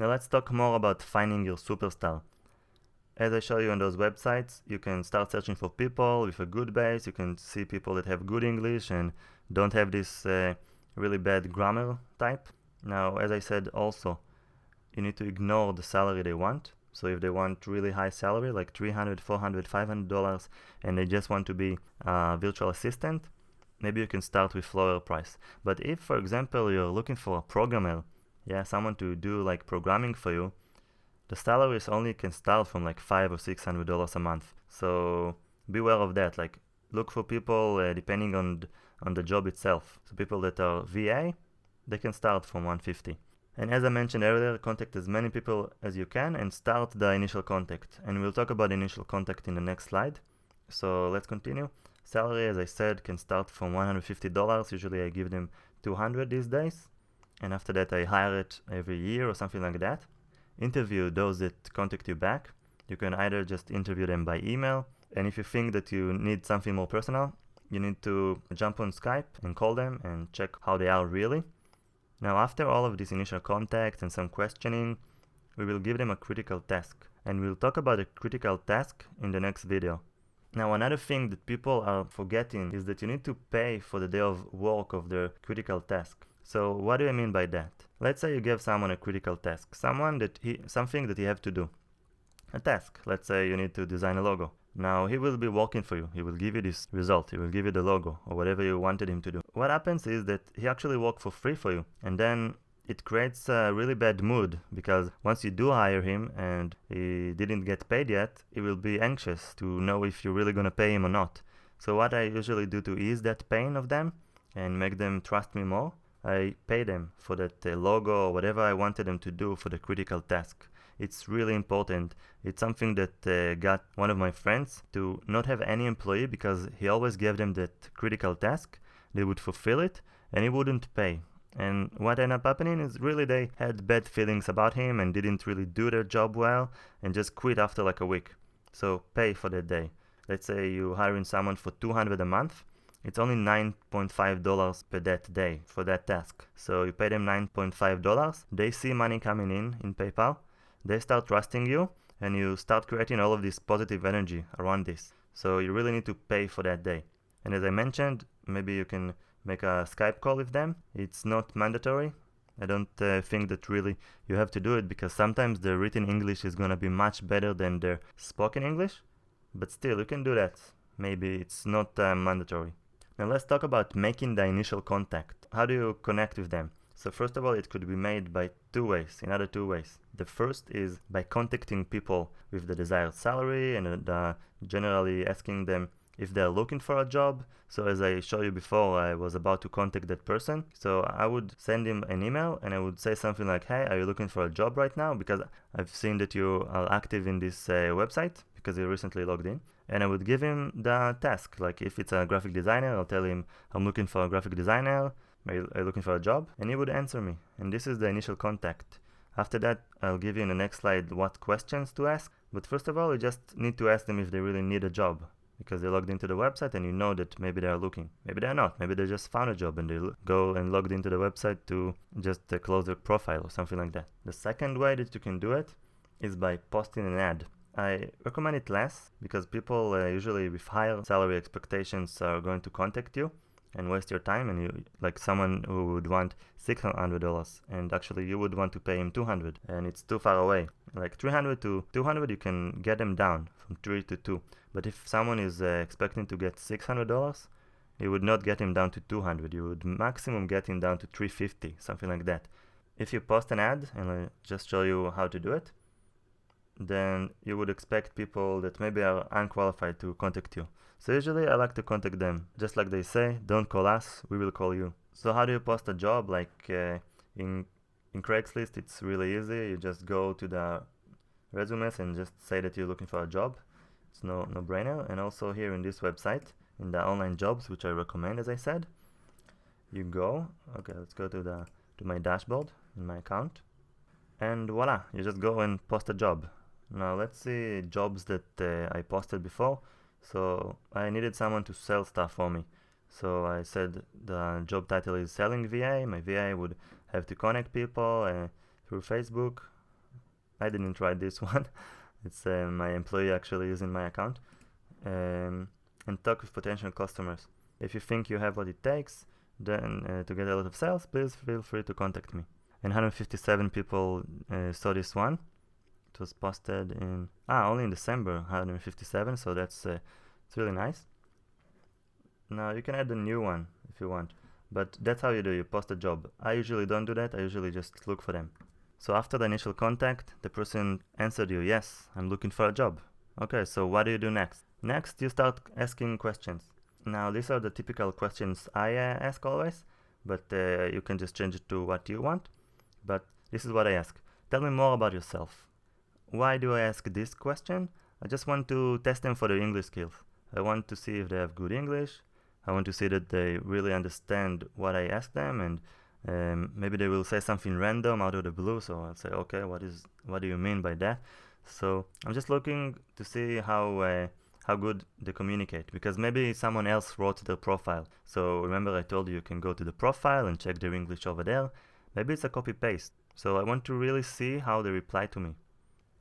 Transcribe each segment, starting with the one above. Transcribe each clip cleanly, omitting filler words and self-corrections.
Now let's talk more about finding your superstar. As I show you on those websites, you can start searching for people with a good base. You can see people that have good English and don't have this really bad grammar type. Now, as I said also, you need to ignore the salary they want. So if they want really high salary, like $300, $400, $500, and they just want to be a virtual assistant, maybe you can start with lower price. But if, for example, you're looking for a programmer, someone to do like programming for you, the salaries only can start from like $500 or $600 a month. So beware of that. Like, look for people depending on the job itself. So people that are VA, they can start from $150. And as I mentioned earlier, contact as many people as you can and start the initial contact. And we'll talk about initial contact in the next slide. So let's continue. Salary, as I said, can start from $150. Usually I give them $200 these days. And after that I hire it every year or something like that. Interview those that contact you back. You can either just interview them by email, and if you think that you need something more personal, you need to jump on Skype and call them and check how they are really. Now, after all of this initial contact and some questioning, we will give them a critical task, and we'll talk about the critical task in the next video. Now, another thing that people are forgetting is that you need to pay for the day of work of their critical task. So what do I mean by that? Let's say you give someone a critical task, something that he have to do. A task. Let's say you need to design a logo. Now he will be working for you. He will give you this result. He will give you the logo or whatever you wanted him to do. What happens is that he actually worked for free for you, and then it creates a really bad mood, because once you do hire him and he didn't get paid yet, he will be anxious to know if you're really gonna pay him or not. So what I usually do to ease that pain of them and make them trust me more, I pay them for that logo or whatever I wanted them to do for the critical task. It's really important. It's something that got one of my friends to not have any employee because he always gave them that critical task. They would fulfill it and he wouldn't pay. And what ended up happening is really they had bad feelings about him and didn't really do their job well and just quit after like a week. So pay for that day. Let's say you're hiring someone for $200 a month. It's only $9.5 per that day for that task. So you pay them $9.5. They see money coming in PayPal. They start trusting you, and you start creating all of this positive energy around this. So you really need to pay for that day. And as I mentioned, maybe you can make a Skype call with them. It's not mandatory. I don't think that really you have to do it, because sometimes the written English is going to be much better than their spoken English. But still, you can do that. Maybe it's not mandatory. Now let's talk about making the initial contact. How do you connect with them? So first of all, it could be made by in other two ways. The first is by contacting people with the desired salary and generally asking them if they're looking for a job. So as I showed you before, I was about to contact that person. So I would send him an email and I would say something like, hey, are you looking for a job right now? Because I've seen that you are active in this website because you recently logged in. And I would give him the task. Like if it's a graphic designer, I'll tell him I'm looking for a graphic designer. Are you looking for a job? And he would answer me. And this is the initial contact. After that, I'll give you in the next slide what questions to ask. But first of all, you just need to ask them if they really need a job, because they logged into the website and you know that maybe they are looking. Maybe they're not. Maybe they just found a job and they go and logged into the website to just close their profile or something like that. The second way that you can do it is by posting an ad. I recommend it less because people usually with higher salary expectations are going to contact you and waste your time, and you like someone who would want $600 and actually you would want to pay him $200 and it's too far away. Like $300 to $200 you can get them down from 3 to 2, but if someone is expecting to get $600, you would not get him down to $200. You would maximum get him down to $350, something like that. If you post an ad, and I'll just show you how to do it, then you would expect people that maybe are unqualified to contact you. So usually I like to contact them. Just like they say, don't call us, we will call you. So how do you post a job? Like in Craigslist, it's really easy. You just go to the resumes and just say that you're looking for a job. It's no-brainer. And also here in this website, in the online jobs, which I recommend, as I said, you go, okay, let's go to my dashboard in my account. And voila, you just go and post a job. Now let's see jobs that I posted before. So I needed someone to sell stuff for me. So I said the job title is selling VA. My VA would have to connect people through Facebook. I didn't write this one. It's my employee actually using my account. And talk with potential customers. If you think you have what it takes then to get a lot of sales, please feel free to contact me. And 157 people saw this one. It was posted in only in December, 157, so that's it's really nice. Now you can add a new one if you want, but that's how you do. You post a job. I usually don't do that. I usually just look for them. So after the initial contact, the person answered you, yes, I'm looking for a job. Okay, so what do you do next? Next, you start asking questions. Now these are the typical questions I ask always, but you can just change it to what you want. But this is what I ask. Tell me more about yourself. Why do I ask this question? I just want to test them for their English skills. I want to see if they have good English. I want to see that they really understand what I ask them, and maybe they will say something random out of the blue, so I'll say, okay, what do you mean by that? So I'm just looking to see how good they communicate, because maybe someone else wrote their profile. So remember I told you can go to the profile and check their English over there. Maybe it's a copy-paste. So I want to really see how they reply to me.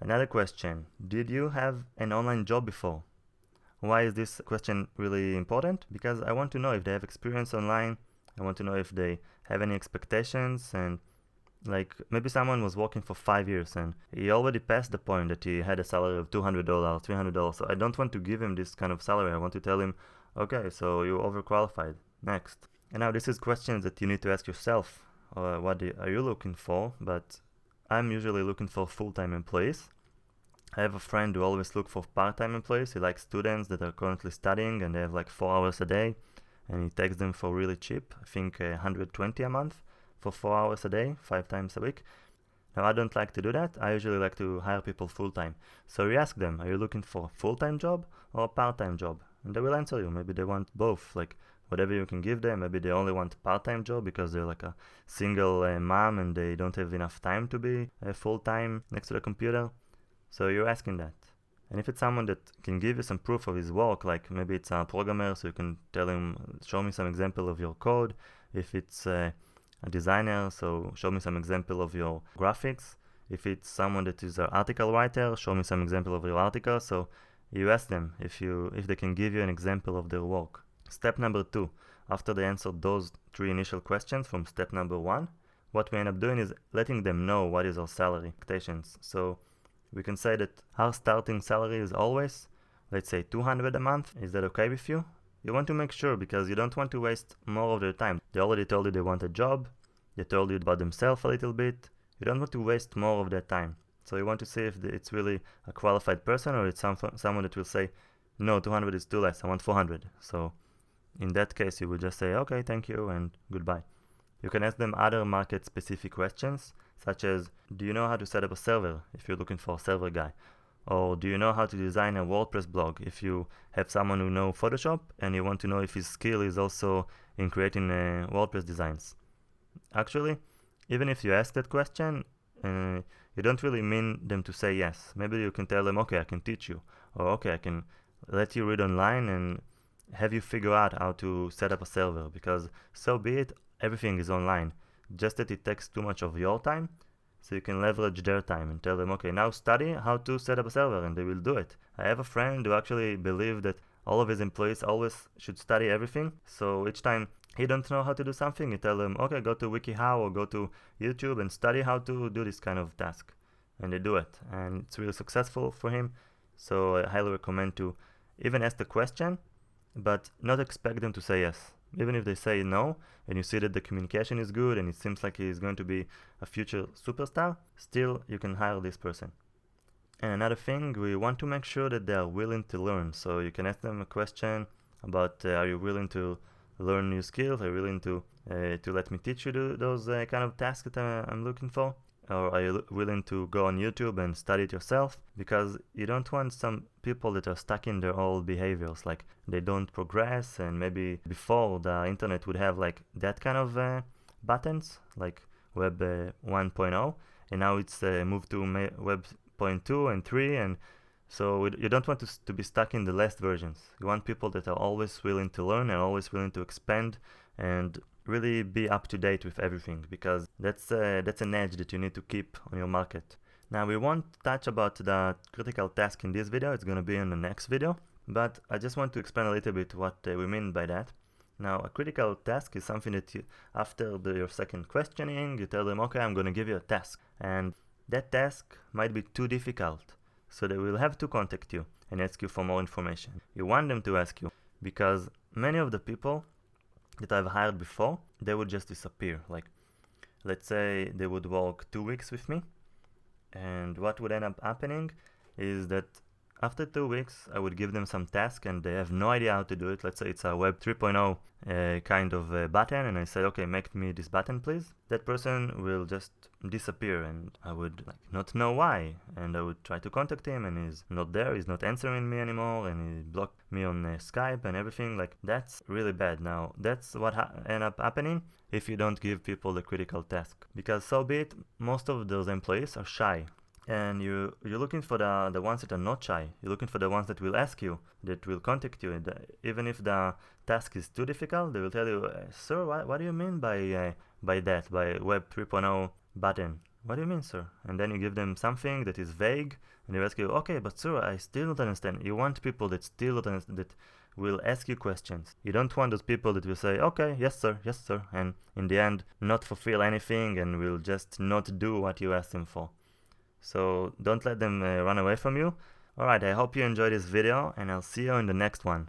Another question, did you have an online job before? Why is this question really important? Because I want to know if they have experience online. I want to know if they have any expectations, and like maybe someone was working for 5 years and he already passed the point that he had a salary of $200, $300. So I don't want to give him this kind of salary. I want to tell him, okay, so you're overqualified. Next. And now this is questions that you need to ask yourself. What are you looking for? But I'm usually looking for full-time employees. I have a friend who always looks for part-time employees. He likes students that are currently studying and they have like 4 hours a day, and he takes them for really cheap. I think 120 a month for 4 hours a day, 5 times a week. Now I don't like to do that. I usually like to hire people full-time. So you ask them, are you looking for a full-time job or a part-time job? And they will answer you. Maybe they want both, like whatever you can give them. Maybe they only want a part-time job because they're like a single mom and they don't have enough time to be full-time next to the computer. So you're asking that. And if it's someone that can give you some proof of his work, like maybe it's a programmer, so you can tell him, show me some example of your code. If it's a designer, so show me some example of your graphics. If it's someone that is an article writer, show me some example of your article. So you ask them if they can give you an example of their work. Step number 2, after they answered those 3 initial questions from step number 1, what we end up doing is letting them know what is our salary expectations. So we can say that our starting salary is always, let's say, $200 a month. Is that okay with you? You want to make sure, because you don't want to waste more of their time. They already told you they want a job. They told you about themselves a little bit. You don't want to waste more of their time. So you want to see if it's really a qualified person, or it's someone that will say, no, 200 is too less, I want 400. So in that case, you would just say, okay, thank you, and goodbye. You can ask them other market-specific questions, such as, do you know how to set up a server if you're looking for a server guy? Or do you know how to design a WordPress blog if you have someone who knows Photoshop and you want to know if his skill is also in creating WordPress designs? Actually, even if you ask that question, you don't really mean them to say yes. Maybe you can tell them, okay, I can teach you, or okay, I can let you read online and have you figure out how to set up a server, because so be it, everything is online. Just that it takes too much of your time, so you can leverage their time and tell them, okay, now study how to set up a server, and they will do it. I have a friend who actually believes that all of his employees always should study everything, so each time he don't know how to do something, you tell them, okay, go to WikiHow or go to YouTube and study how to do this kind of task. And they do it, and it's really successful for him. So I highly recommend to even ask the question, but not expect them to say yes. Even if they say no, and you see that the communication is good and it seems like he is going to be a future superstar, still you can hire this person. And another thing, we want to make sure that they are willing to learn. So you can ask them a question about, are you willing to learn new skills? Are you willing to let me teach you those kind of tasks that I'm looking for? Or are you willing to go on YouTube and study it yourself? Because you don't want some people that are stuck in their old behaviors, like they don't progress, and maybe before the internet would have like that kind of buttons, like Web 1.0, and now it's moved to Web 0.2 and 3, and so you don't want to be stuck in the last versions. You want people that are always willing to learn and always willing to expand and really be up to date with everything, because that's an edge that you need to keep on your market. Now we won't touch about the critical task in this video, it's going to be in the next video, but I just want to explain a little bit what we mean by that. Now a critical task is something that you, after your second questioning, you tell them, okay, I'm going to give you a task, and that task might be too difficult, so they will have to contact you and ask you for more information. You want them to ask you, because many of the people that I've hired before, they would just disappear. Like, let's say they would work 2 weeks with me, and what would end up happening is that after 2 weeks, I would give them some task and they have no idea how to do it. Let's say it's a Web 3.0 kind of button, and I said, okay, make me this button, please. That person will just disappear, and I would not know why. And I would try to contact him, and he's not there, he's not answering me anymore, and he blocked me on Skype and everything. Like, that's really bad. Now, that's what end up happening if you don't give people the critical task. Because so be it, most of those employees are shy. And you're looking for the ones that are not shy. You're looking for the ones that will ask you, that will contact you. And even if the task is too difficult, they will tell you, sir, what do you mean by that, by Web 3.0 button? What do you mean, sir? And then you give them something that is vague, and they ask you, okay, but sir, I still don't understand. You want people that still don't understand, that will ask you questions. You don't want those people that will say, okay, yes sir, and in the end not fulfill anything and will just not do what you asked them for. So don't let them run away from you. Alright, I hope you enjoyed this video, and I'll see you in the next one.